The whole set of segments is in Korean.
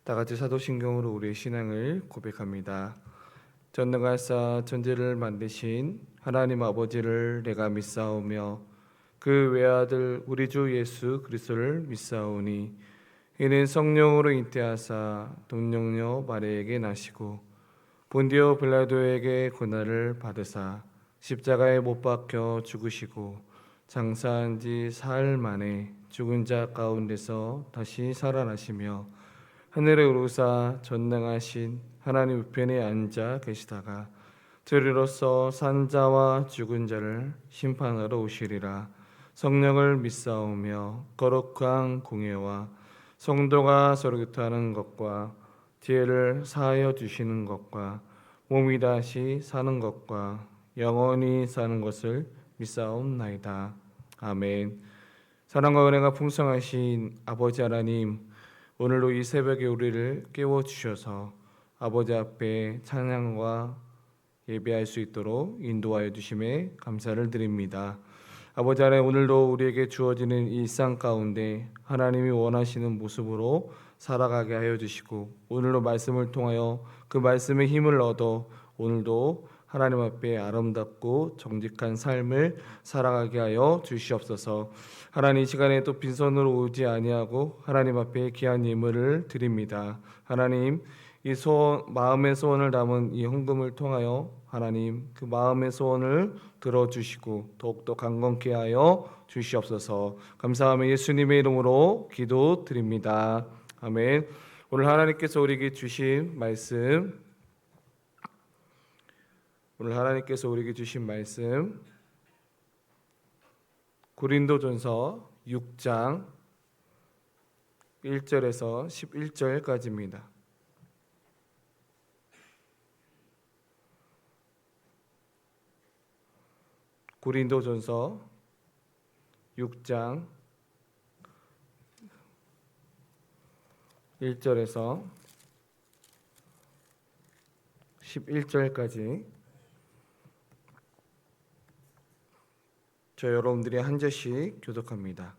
다 같이 사도신경으로 우리의 신앙을 고백합니다. 전능하사 천지를 만드신 하나님 아버지를 내가 믿사오며 그 외아들 우리 주 예수 그리스도를 믿사오니 이는 성령으로 잉태하사 동정녀 마리아에게 나시고 본디오 빌라도에게 고난을 받으사 십자가에 못 박혀 죽으시고 장사한 지 사흘 만에 죽은 자 가운데서 다시 살아나시며 하늘에 오르사 전능하신 하나님 우편에 앉아 계시다가 들으로서 산 자와 죽은 자를 심판하러 오시리라. 성령을 믿사오며 거룩한 공예와 성도가 서로 교통하는 것과 지혜를 사하여 주시는 것과 몸이 다시 사는 것과 영원히 사는 것을 믿사옵나이다. 아멘. 사랑과 은혜가 풍성하신 아버지 하나님, 오늘도 이 새벽에 우리를 깨워주셔서 아버지 앞에 찬양과 예배할 수 있도록 인도하여 주심에 감사를 드립니다. 아버지 하나님, 오늘도 우리에게 주어지는 일상 가운데 하나님이 원하시는 모습으로 살아가게 하여 주시고, 오늘도 말씀을 통하여 그 말씀의 힘을 얻어 오늘도 하나님 앞에 아름답고 정직한 삶을 살아가게 하여 주시옵소서. 하나님, 이 시간에 또 빈손으로 오지 아니하고 하나님 앞에 귀한 예물을 드립니다. 하나님, 이 마음의 소원을 담은 이 헌금을 통하여 하나님 그 마음의 소원을 들어주시고 더욱더 강건케 하여 주시옵소서. 감사하며 예수님의 이름으로 기도드립니다. 아멘. 오늘 하나님께서 우리에게 주신 말씀, 고린도전서 6장 1절에서 11절까지입니다. 고린도전서 6장 1절에서 11절까지 저 여러분들이 한 절씩 교독합니다.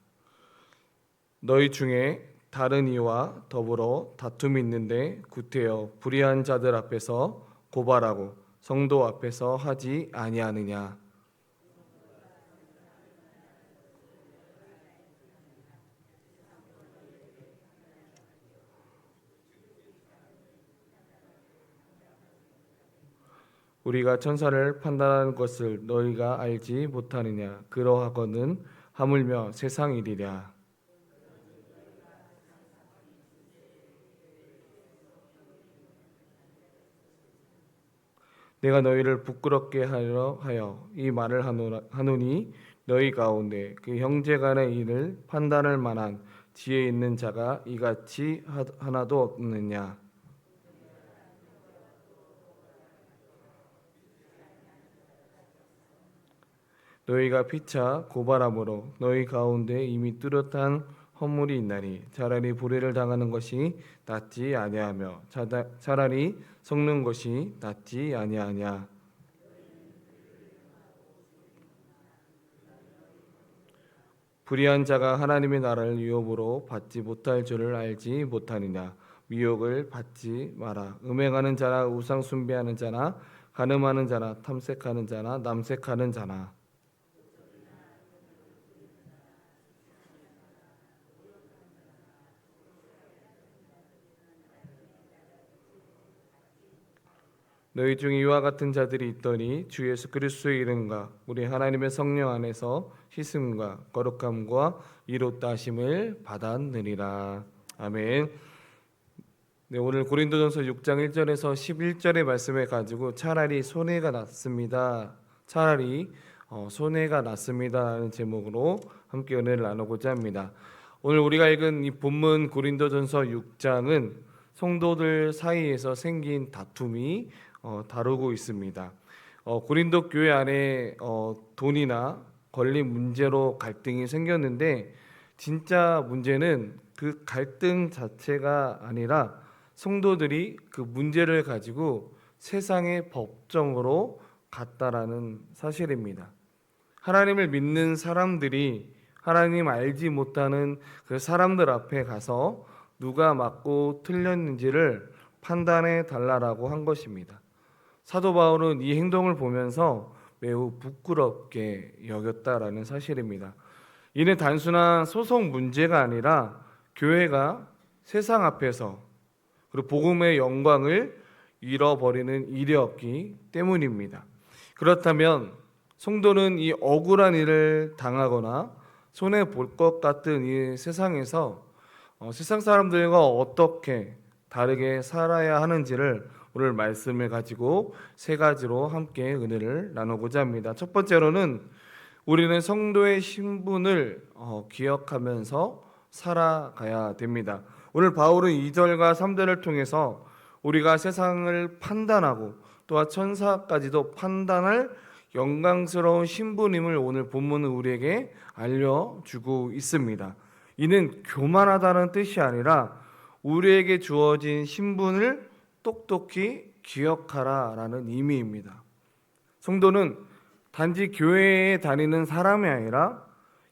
너희 중에 다른 이와 더불어 다툼이 있는데 구태여 불의한 자들 앞에서 고발하고 성도 앞에서 하지 아니하느냐. 우리가 천사를 판단하는 것을 너희가 알지 못하느냐. 그러하거든 하물며 세상 일이랴. 내가 너희를 부끄럽게 하여 이 말을 하노니 너희 가운데 그 형제 간의 일을 판단할 만한 지혜 있는 자가 이같이 하나도 없느냐. 너희가 피차 고발함으로 너희 가운데 이미 뚜렷한 허물이 있나니 차라리 불의를 당하는 것이 낫지 아니하며 차라리 섞는 것이 낫지 아니하냐. 불의한 자가 하나님의 나라를 유업으로 받지 못할 줄을 알지 못하느냐. 미혹을 받지 마라. 음행하는 자나 우상 숭배하는 자나 간음하는 자나 탐색하는 자나 남색하는 자나 너희 중에 이와 같은 자들이 있더니 주 예수 그리스도의 이름과 우리 하나님의 성령 안에서 씻음과 거룩함과 이롭다 하심을 받았느니라. 아멘. 네, 오늘 고린도전서 6장 1절에서 11절의 말씀을 가지고 차라리 손해가 났습니다. 손해가 났습니다라는 제목으로 함께 은혜를 나누고자 합니다. 오늘 우리가 읽은 이 본문 고린도전서 6장은 성도들 사이에서 생긴 다툼이 다루고 있습니다. 고린도 교회 안에 돈이나 권리 문제로 갈등이 생겼는데 진짜 문제는 그 갈등 자체가 아니라 성도들이 그 문제를 가지고 세상의 법정으로 갔다라는 사실입니다. 하나님을 믿는 사람들이 하나님 알지 못하는 그 사람들 앞에 가서 누가 맞고 틀렸는지를 판단해 달라라고 한 것입니다. 사도 바울은 이 행동을 보면서 매우 부끄럽게 여겼다라는 사실입니다. 이는 단순한 소속 문제가 아니라 교회가 세상 앞에서 그리고 복음의 영광을 잃어버리는 일이었기 때문입니다. 그렇다면 성도는 이 억울한 일을 당하거나 손해 볼 것 같은 이 세상에서 세상 사람들과 어떻게 다르게 살아야 하는지를 오늘 말씀을 가지고 세 가지로 함께 은혜를 나누고자 합니다. 첫 번째로는 우리는 성도의 신분을 기억하면서 살아가야 됩니다. 오늘 바울은 2절과 3절을 통해서 우리가 세상을 판단하고 또한 천사까지도 판단할 영광스러운 신분임을 오늘 본문은 우리에게 알려주고 있습니다. 이는 교만하다는 뜻이 아니라 우리에게 주어진 신분을 똑똑히 기억하라라는 의미입니다. 성도는 단지 교회에 다니는 사람이 아니라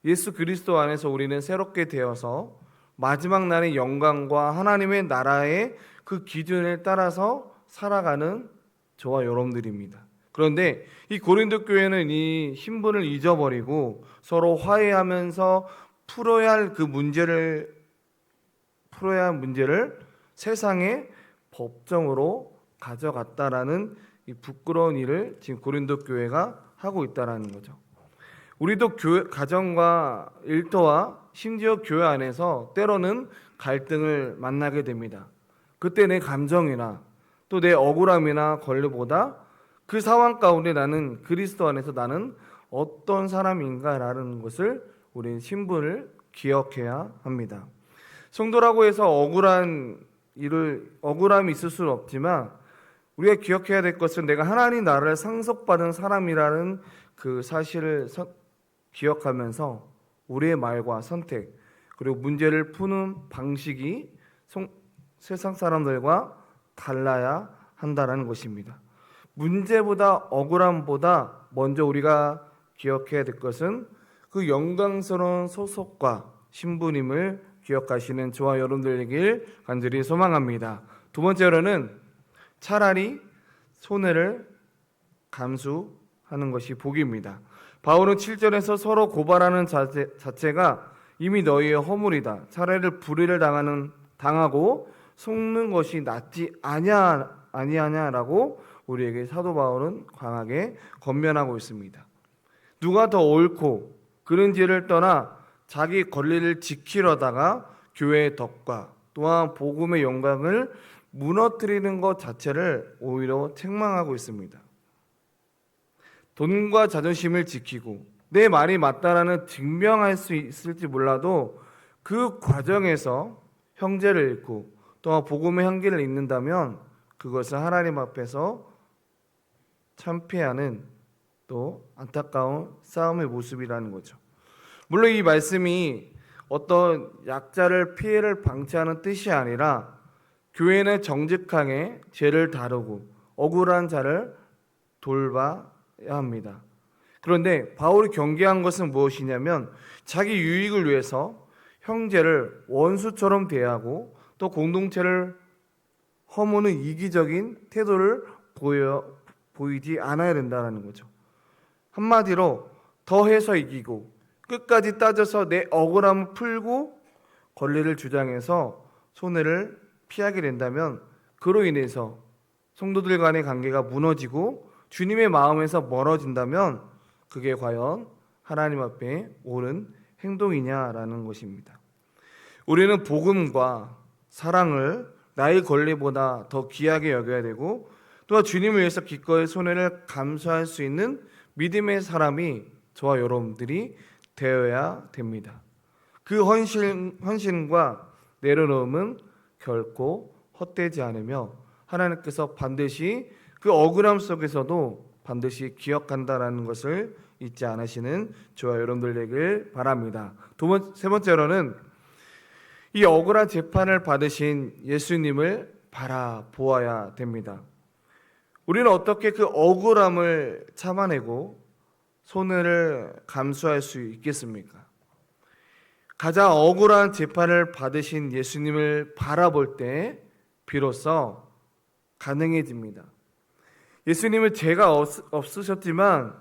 예수 그리스도 안에서 우리는 새롭게 되어서 마지막 날의 영광과 하나님의 나라의 그 기준을 따라서 살아가는 저와 여러분들입니다. 그런데 이 고린도 교회는 이 신분을 잊어버리고 서로 화해하면서 풀어야 할 문제를 세상의 법정으로 가져갔다라는 이 부끄러운 일을 지금 고린도 교회가 하고 있다라는 거죠. 우리도 가정과 일터와 심지어 교회 안에서 때로는 갈등을 만나게 됩니다. 그때 내 감정이나 또 내 억울함이나 권리보다 그 상황 가운데 나는 그리스도 안에서 나는 어떤 사람인가라는 것을 우리는 신분을 기억해야 합니다. 성도라고 해서 억울함이 있을 수는 없지만 우리가 기억해야 될 것은 내가 하나님 나라를 상속받은 사람이라는 그 사실을 기억하면서 우리의 말과 선택 그리고 문제를 푸는 방식이 세상 사람들과 달라야 한다는 것입니다. 문제보다 억울함보다 먼저 우리가 기억해야 될 것은 그 영광스러운 소속과 신분임을 기억하시는 저와 여러분들에게 간절히 소망합니다. 두 번째로는 차라리 손해를 감수하는 것이 복입니다. 바울은 7절에서 서로 고발하는 자체가 이미 너희의 허물이다. 차라리 불의를 당하고 속는 것이 낫지 아니하냐라고 우리에게 사도 바울은 강하게 권면하고 있습니다. 누가 더 옳고 그른지를 떠나 자기 권리를 지키려다가 교회의 덕과 또한 복음의 영광을 무너뜨리는 것 자체를 오히려 책망하고 있습니다. 돈과 자존심을 지키고 내 말이 맞다라는 증명할 수 있을지 몰라도 그 과정에서 형제를 잃고 또한 복음의 향기를 잃는다면 그것은 하나님 앞에서 참패하는 또 안타까운 싸움의 모습이라는 거죠. 물론 이 말씀이 어떤 약자를 피해를 방치하는 뜻이 아니라 교회는 정직하게 죄를 다루고 억울한 자를 돌봐야 합니다. 그런데 바울이 경계한 것은 무엇이냐면 자기 유익을 위해서 형제를 원수처럼 대하고 또 공동체를 허무는 이기적인 태도를 보이지 않아야 된다는 거죠. 한마디로 더해서 이기고 끝까지 따져서 내 억울함을 풀고 권리를 주장해서 손해를 피하게 된다면 그로 인해서 성도들 간의 관계가 무너지고 주님의 마음에서 멀어진다면 그게 과연 하나님 앞에 옳은 행동이냐라는 것입니다. 우리는 복음과 사랑을 나의 권리보다 더 귀하게 여겨야 되고 또한 주님을 위해서 기꺼이 손해를 감수할 수 있는 믿음의 사람이 저와 여러분들이 되어야 됩니다. 그 헌신과 내려놓음은 결코 헛되지 않으며 하나님께서 반드시 그 억울함 속에서도 반드시 기억한다라는 것을 잊지 않으시는 저와 여러분들 되길 바랍니다. 세 번째로는 이 억울한 재판을 받으신 예수님을 바라보아야 됩니다. 우리는 어떻게 그 억울함을 참아내고 손해를 감수할 수 있겠습니까? 가장 억울한 재판을 받으신 예수님을 바라볼 때 비로소 가능해집니다. 예수님은 죄가 없으셨지만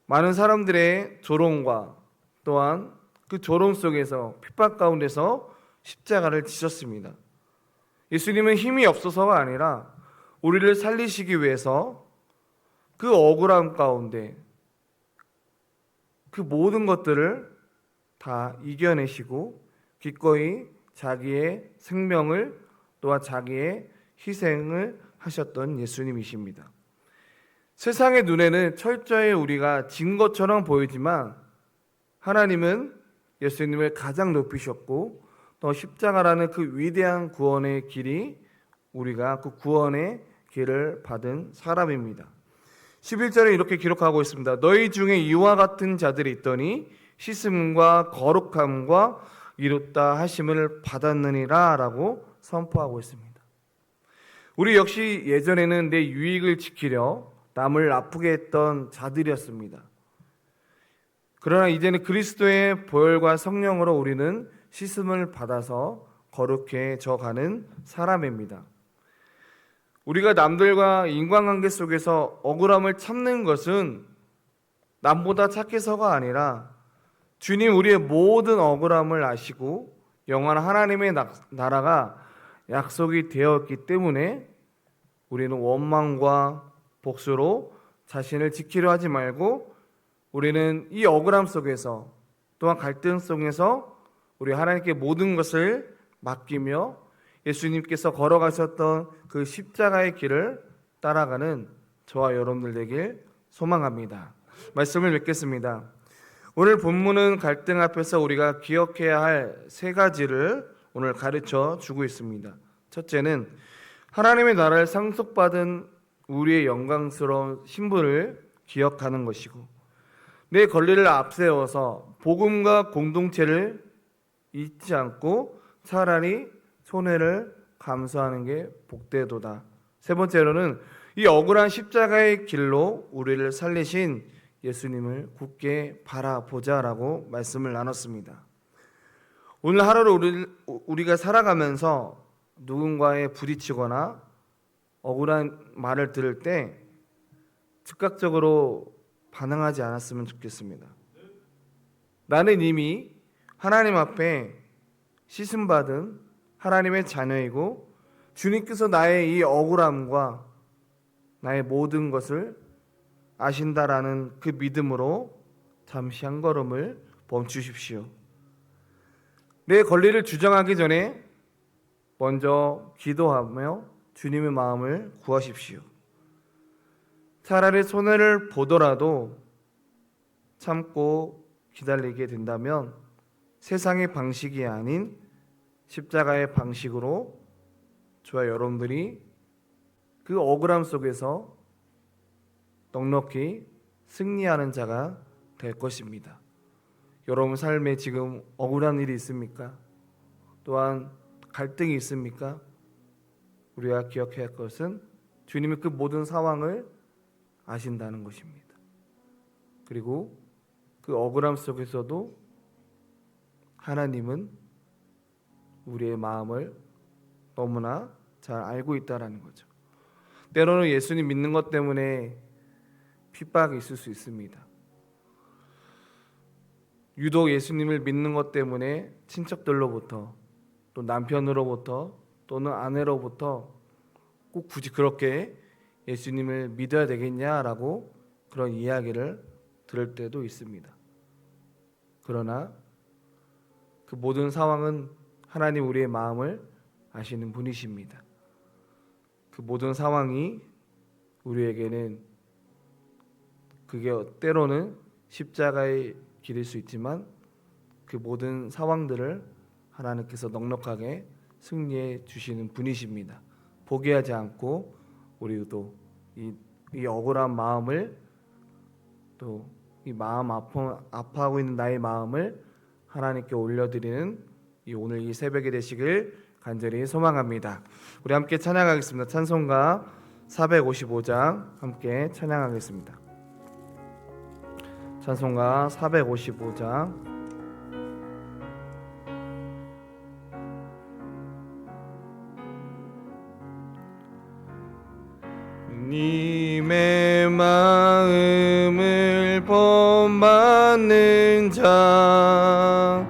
많은 사람들의 조롱과 또한 그 조롱 속에서 핍박 가운데서 십자가를 지셨습니다. 예수님은 힘이 없어서가 아니라 우리를 살리시기 위해서 그 억울함 가운데 그 모든 것들을 다 이겨내시고 기꺼이 자기의 생명을 또한 자기의 희생을 하셨던 예수님이십니다. 세상의 눈에는 철저히 우리가 진 것처럼 보이지만 하나님은 예수님을 가장 높이셨고 또 십자가라는 그 위대한 구원의 길이 우리가 그 구원의 길을 받은 사람입니다. 11절에 이렇게 기록하고 있습니다. 너희 중에 이와 같은 자들이 있더니 씻음과 거룩함과 이뤘다 하심을 받았느니라 라고 선포하고 있습니다. 우리 역시 예전에는 내 유익을 지키려 남을 아프게 했던 자들이었습니다. 그러나 이제는 그리스도의 보혈과 성령으로 우리는 씻음을 받아서 거룩해져 가는 사람입니다. 우리가 남들과 인간관계 속에서 억울함을 참는 것은 남보다 착해서가 아니라 주님 우리의 모든 억울함을 아시고 영원한 하나님의 나라가 약속이 되었기 때문에 우리는 원망과 복수로 자신을 지키려 하지 말고 우리는 이 억울함 속에서 또한 갈등 속에서 우리 하나님께 모든 것을 맡기며 예수님께서 걸어가셨던 그 십자가의 길을 따라가는 저와 여러분들 되길 소망합니다. 말씀을 맺겠습니다. 오늘 본문은 갈등 앞에서 우리가 기억해야 할 세 가지를 오늘 가르쳐 주고 있습니다. 첫째는 하나님의 나라를 상속받은 우리의 영광스러운 신분을 기억하는 것이고 내 권리를 앞세워서 복음과 공동체를 잊지 않고 차라리 손해를 감수하는 게 복되도다. 세 번째로는 이 억울한 십자가의 길로 우리를 살리신 예수님을 굳게 바라보자라고 말씀을 나눴습니다. 오늘 하루를 우리가 살아가면서 누군가에 부딪히거나 억울한 말을 들을 때 즉각적으로 반응하지 않았으면 좋겠습니다. 나는 이미 하나님 앞에 씻음받은 하나님의 자녀이고 주님께서 나의 이 억울함과 나의 모든 것을 아신다라는 그 믿음으로 잠시 한 걸음을 멈추십시오. 내 권리를 주장하기 전에 먼저 기도하며 주님의 마음을 구하십시오. 차라리 손해를 보더라도 참고 기다리게 된다면 세상의 방식이 아닌 십자가의 방식으로 저와 여러분들이 그 억울함 속에서 넉넉히 승리하는 자가 될 것입니다. 여러분 삶에 지금 억울한 일이 있습니까? 또한 갈등이 있습니까? 우리가 기억해야 할 것은 주님이 그 모든 상황을 아신다는 것입니다. 그리고 그 억울함 속에서도 하나님은 우리의 마음을 너무나 잘 알고 있다라는 거죠. 때로는 예수님 믿는 것 때문에 핍박이 있을 수 있습니다. 유독 예수님을 믿는 것 때문에 친척들로부터 또 남편으로부터 또는 아내로부터 꼭 굳이 그렇게 예수님을 믿어야 되겠냐라고 그런 이야기를 들을 때도 있습니다. 그러나 그 모든 상황은 하나님 우리의 마음을 아시는 분이십니다. 그 모든 상황이 우리에게는 그게 때로는 십자가의 길일 수 있지만 그 모든 상황들을 하나님께서 넉넉하게 승리해 주시는 분이십니다. 포기하지 않고 우리도 이 억울한 마음을 또 이 마음 아파하고 있는 나의 마음을 하나님께 올려드리는 오늘 이 새벽이 되시길 간절히 소망합니다. 우리 함께 찬양하겠습니다. 찬송가 455장 함께 찬양하겠습니다. 찬송가 455장 주님의 마음을 본받는 자,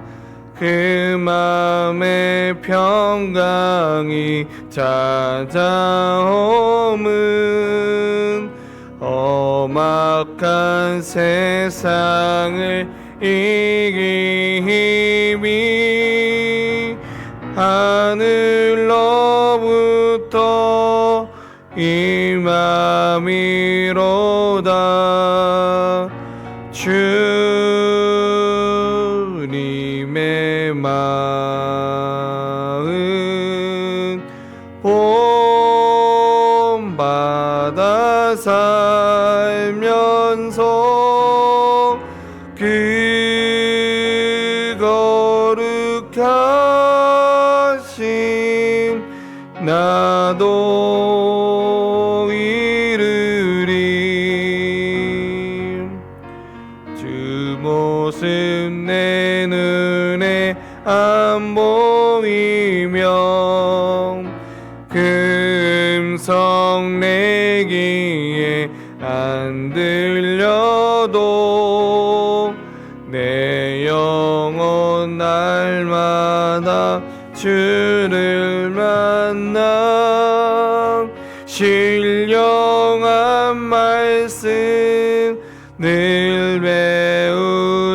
그 마음의 평강이 찾아오면 험악한 세상을 이기니 하늘로부터 임함이로다. 주님의 마음 본받아 살면서 그 거룩하신 나도 이르리. 주 모습 내 눈에 안 보이며 그 음성 내 귀에 안 들려도 내 영혼 날마다 주를 만나 신령한 말씀 늘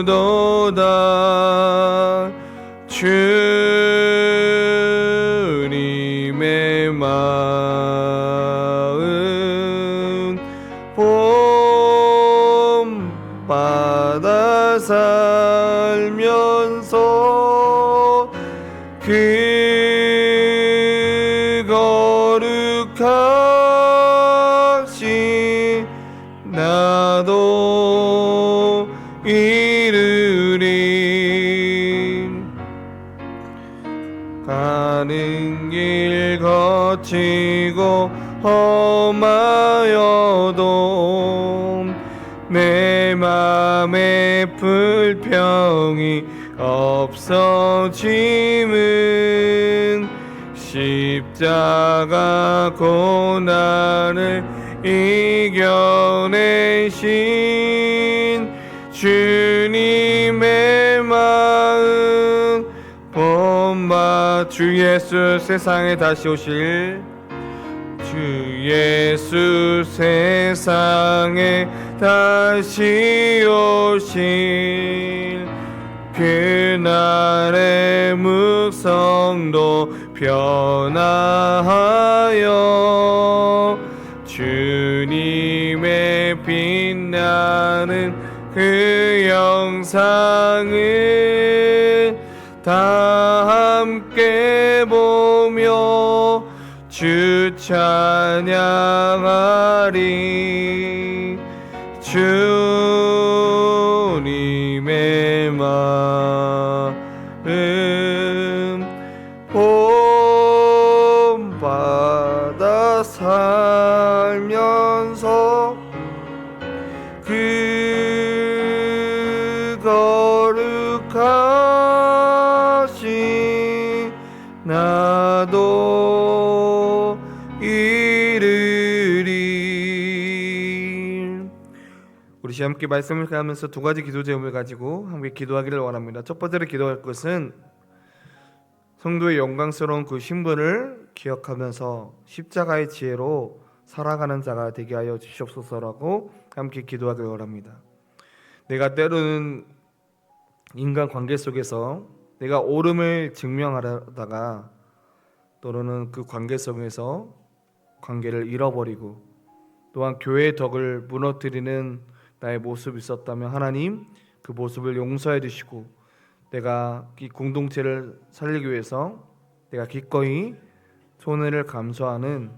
배우도다. 주님의 마음 본받아 살면서 그 거룩하신 나도 이르리. 가는 길 거치고 험하여도 내 맘에 불평이 없어짐은 십자가 고난을 이겨내신 주님의 마음 본받. 주 예수 세상에 다시 오실 주 예수 세상에 다시 오실 그날의 묵성도 변화하여 주님의 빛나는 그 영상을 다 함께 보며 주 찬양하리. 주님의 마음 본받아 살면서 그 거룩하신 나도 이르리. 우리 시간 함께 말씀을 가면서 두 가지 기도 제목을 가지고 함께 기도하기를 원합니다. 첫 번째로 기도할 것은 성도의 영광스러운 그 신분을 기억하면서 십자가의 지혜로 살아가는 자가 되게 하여 주시옵소서라고 함께 기도하길 원합니다. 내가 때로는 인간 관계 속에서 내가 옳음을 증명하다가 또는 그 관계 속에서 관계를 잃어버리고 또한 교회의 덕을 무너뜨리는 나의 모습이 있었다면 하나님 그 모습을 용서해 주시고 내가 이 공동체를 살리기 위해서 내가 기꺼이 손해를 감수하는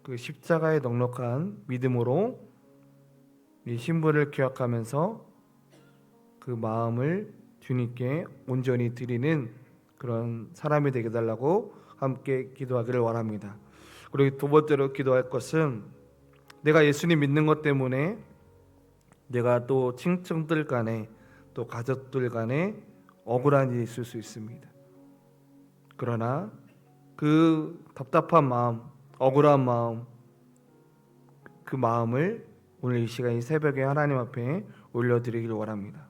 그 십자가의 넉넉한 믿음으로 이 신분을 기억하면서 그 마음을 주님께 온전히 드리는 그런 사람이 되게 달라고 함께 기도하기를 원합니다. 그리고 두 번째로 기도할 것은 내가 예수님 믿는 것 때문에 내가 또 친척들 간에 또 가족들 간에 억울한 일이 있을 수 있습니다. 그러나 그 답답한 마음, 억울한 마음 그 마음을 오늘 이 시간 이 새벽에 하나님 앞에 올려드리기를 원합니다.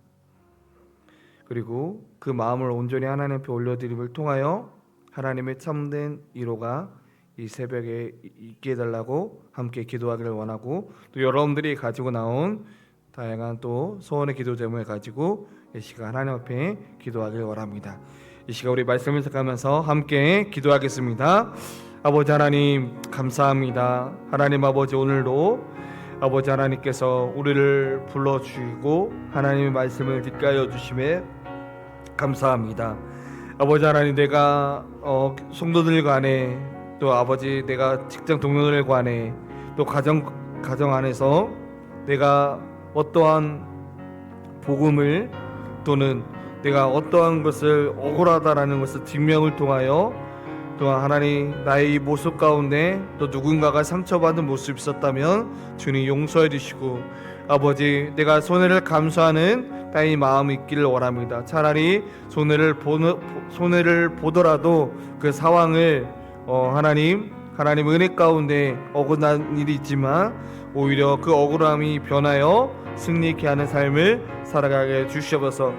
그리고 그 마음을 온전히 하나님 앞에 올려드림을 통하여 하나님의 참된 위로가 이 새벽에 있게 해달라고 함께 기도하기를 원하고, 또 여러분들이 가지고 나온 다양한 또 소원의 기도 제목을 가지고 이 시간 하나님 앞에 기도하기를 원합니다. 이 시간 우리 말씀을 생각하면서 함께 기도하겠습니다. 아버지 하나님 감사합니다. 하나님 아버지, 오늘도 아버지 하나님께서 우리를 불러주시고 하나님의 말씀을 듣게 하여 주심에 감사합니다. 아버지 하나님, 내가 성도들 간에, 또 아버지 내가 직장 동료들 간에, 또 가정 안에서 내가 어떠한 복음을, 또는 내가 어떠한 것을 억울하다라는 것을 증명을 통하여, 또한 하나님 나의 이 모습 가운데 또 누군가가 상처받은 모습이 있었다면 주님 용서해 주시고, 아버지 내가 손해를 감수하는 나의 마음이 있기를 원합니다. 차라리 손해를 보더라도 그 상황을 하나님 은혜 가운데 억울한 일이 있지만 오히려 그 억울함이 변하여 승리케 하는 삶을 살아가게 주시옵소서.